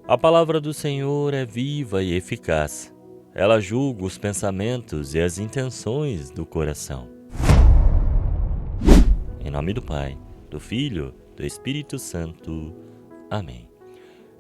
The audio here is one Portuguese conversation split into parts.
A palavra do Senhor é viva e eficaz. Ela julga os pensamentos e as intenções do coração. Em nome do Pai, do Filho, do Espírito Santo. Amém.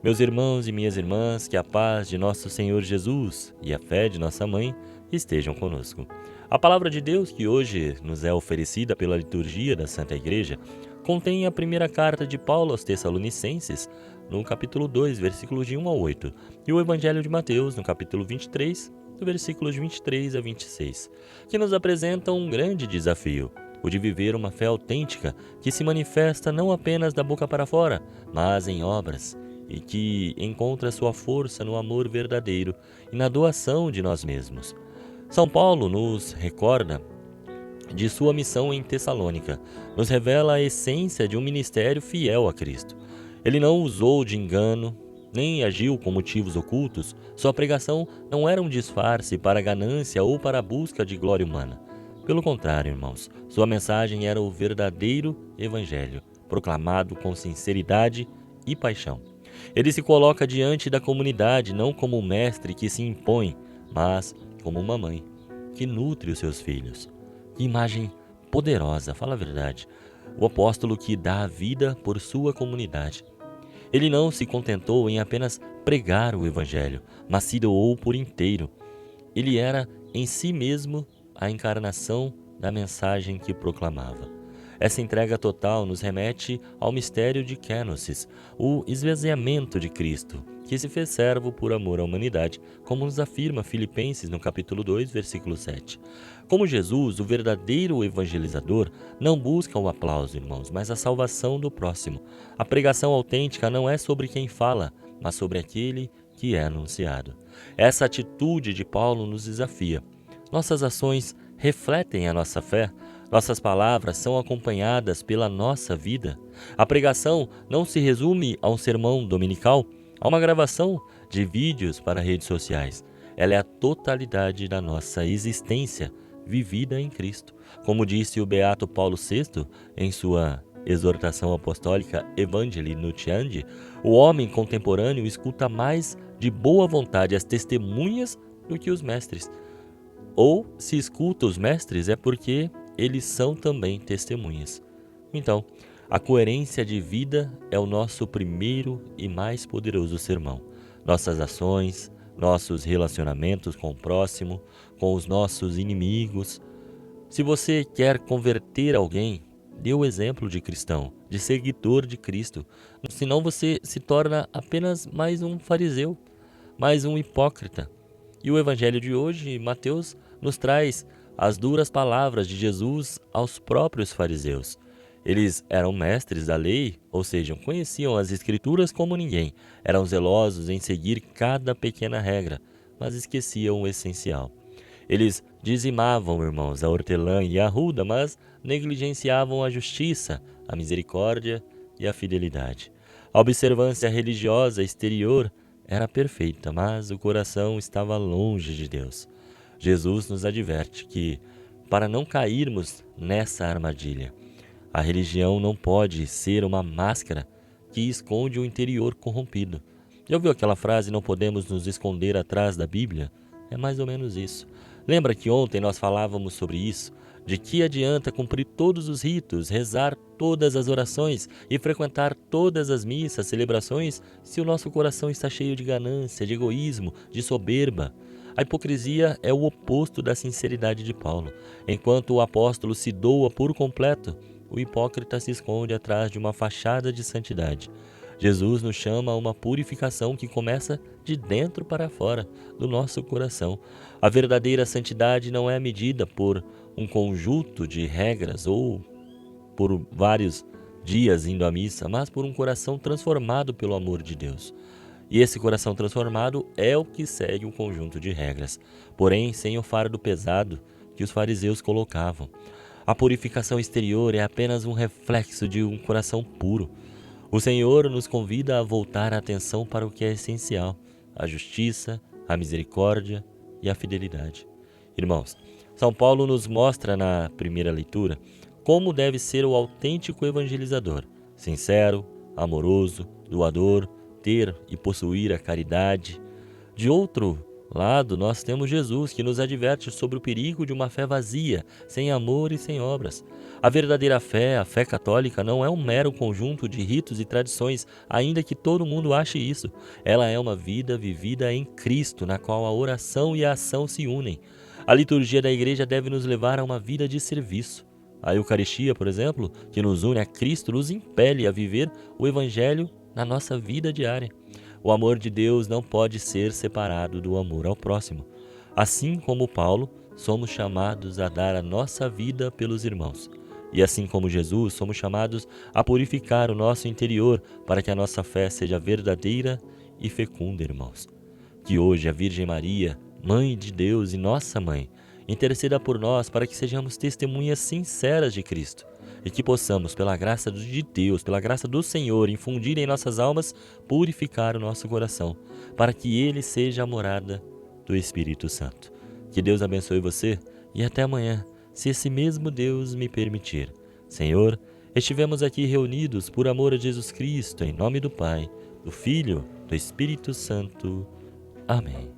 Meus irmãos e minhas irmãs, que a paz de nosso Senhor Jesus e a fé de nossa Mãe estejam conosco. A palavra de Deus que hoje nos é oferecida pela liturgia da Santa Igreja contém a primeira carta de Paulo aos Tessalonicenses, no capítulo 2, versículos de 1 a 8, e o Evangelho de Mateus, no capítulo 23, do versículos de 23 a 26, que nos apresentam um grande desafio, o de viver uma fé autêntica que se manifesta não apenas da boca para fora, mas em obras, e que encontra sua força no amor verdadeiro e na doação de nós mesmos. São Paulo nos recorda de sua missão em Tessalônica, nos revela a essência de um ministério fiel a Cristo. Ele não usou de engano, nem agiu com motivos ocultos. Sua pregação não era um disfarce para a ganância ou para a busca de glória humana. Pelo contrário, irmãos, sua mensagem era o verdadeiro evangelho, proclamado com sinceridade e paixão. Ele se coloca diante da comunidade não como um mestre que se impõe, mas como uma mãe que nutre os seus filhos. Que imagem poderosa, fala a verdade. O apóstolo que dá a vida por sua comunidade. Ele não se contentou em apenas pregar o evangelho, mas se doou por inteiro. Ele era em si mesmo a encarnação da mensagem que proclamava. Essa entrega total nos remete ao mistério de Kenosis, o esvaziamento de Cristo, que se fez servo por amor à humanidade, como nos afirma Filipenses no capítulo 2, versículo 7. Como Jesus, o verdadeiro evangelizador, não busca o aplauso, irmãos, mas a salvação do próximo. A pregação autêntica não é sobre quem fala, mas sobre aquele que é anunciado. Essa atitude de Paulo nos desafia. Nossas ações refletem a nossa fé. Nossas palavras são acompanhadas pela nossa vida. A pregação não se resume a um sermão dominical, a uma gravação de vídeos para redes sociais. Ela é a totalidade da nossa existência vivida em Cristo. Como disse o beato Paulo VI em sua exortação apostólica Evangelii Nuntiandi, o homem contemporâneo escuta mais de boa vontade as testemunhas do que os mestres. Ou, se escuta os mestres, é porque eles são também testemunhas. Então, a coerência de vida é o nosso primeiro e mais poderoso sermão. Nossas ações, nossos relacionamentos com o próximo, com os nossos inimigos. Se você quer converter alguém, dê o exemplo de cristão, de seguidor de Cristo. Senão você se torna apenas mais um fariseu, mais um hipócrita. E o evangelho de hoje, Mateus, nos traz as duras palavras de Jesus aos próprios fariseus. Eles eram mestres da lei, ou seja, conheciam as escrituras como ninguém, eram zelosos em seguir cada pequena regra, mas esqueciam o essencial. Eles dizimavam, irmãos, a hortelã e a arruda, mas negligenciavam a justiça, a misericórdia e a fidelidade. A observância religiosa exterior era perfeita, mas o coração estava longe de Deus. Jesus nos adverte que, para não cairmos nessa armadilha, a religião não pode ser uma máscara que esconde o interior corrompido. Já ouviu aquela frase, não podemos nos esconder atrás da Bíblia? É mais ou menos isso. Lembra que ontem nós falávamos sobre isso? De que adianta cumprir todos os ritos, rezar todas as orações e frequentar todas as missas, celebrações, se o nosso coração está cheio de ganância, de egoísmo, de soberba? A hipocrisia é o oposto da sinceridade de Paulo. Enquanto o apóstolo se doa por completo, o hipócrita se esconde atrás de uma fachada de santidade. Jesus nos chama a uma purificação que começa de dentro para fora do nosso coração. A verdadeira santidade não é medida por um conjunto de regras ou por vários dias indo à missa, mas por um coração transformado pelo amor de Deus. E esse coração transformado é o que segue um conjunto de regras, porém sem o fardo pesado que os fariseus colocavam. A purificação exterior é apenas um reflexo de um coração puro. O Senhor nos convida a voltar a atenção para o que é essencial, a justiça, a misericórdia e a fidelidade. Irmãos, São Paulo nos mostra na primeira leitura como deve ser o autêntico evangelizador, sincero, amoroso, doador, ter e possuir a caridade. De outro lado, nós temos Jesus, que nos adverte sobre o perigo de uma fé vazia, sem amor e sem obras. A verdadeira fé, a fé católica, não é um mero conjunto de ritos e tradições, ainda que todo mundo ache isso. Ela é uma vida vivida em Cristo, na qual a oração e a ação se unem. A liturgia da Igreja deve nos levar a uma vida de serviço. A Eucaristia, por exemplo, que nos une a Cristo, nos impele a viver o Evangelho na nossa vida diária. O amor de Deus não pode ser separado do amor ao próximo. Assim como Paulo, somos chamados a dar a nossa vida pelos irmãos. E assim como Jesus, somos chamados a purificar o nosso interior para que a nossa fé seja verdadeira e fecunda, irmãos. Que hoje a Virgem Maria, Mãe de Deus e nossa Mãe, interceda por nós para que sejamos testemunhas sinceras de Cristo e que possamos, pela graça de Deus, pela graça do Senhor, infundir em nossas almas, purificar o nosso coração, para que Ele seja a morada do Espírito Santo. Que Deus abençoe você e até amanhã, se esse mesmo Deus me permitir. Senhor, estivemos aqui reunidos por amor a Jesus Cristo, em nome do Pai, do Filho, do Espírito Santo. Amém.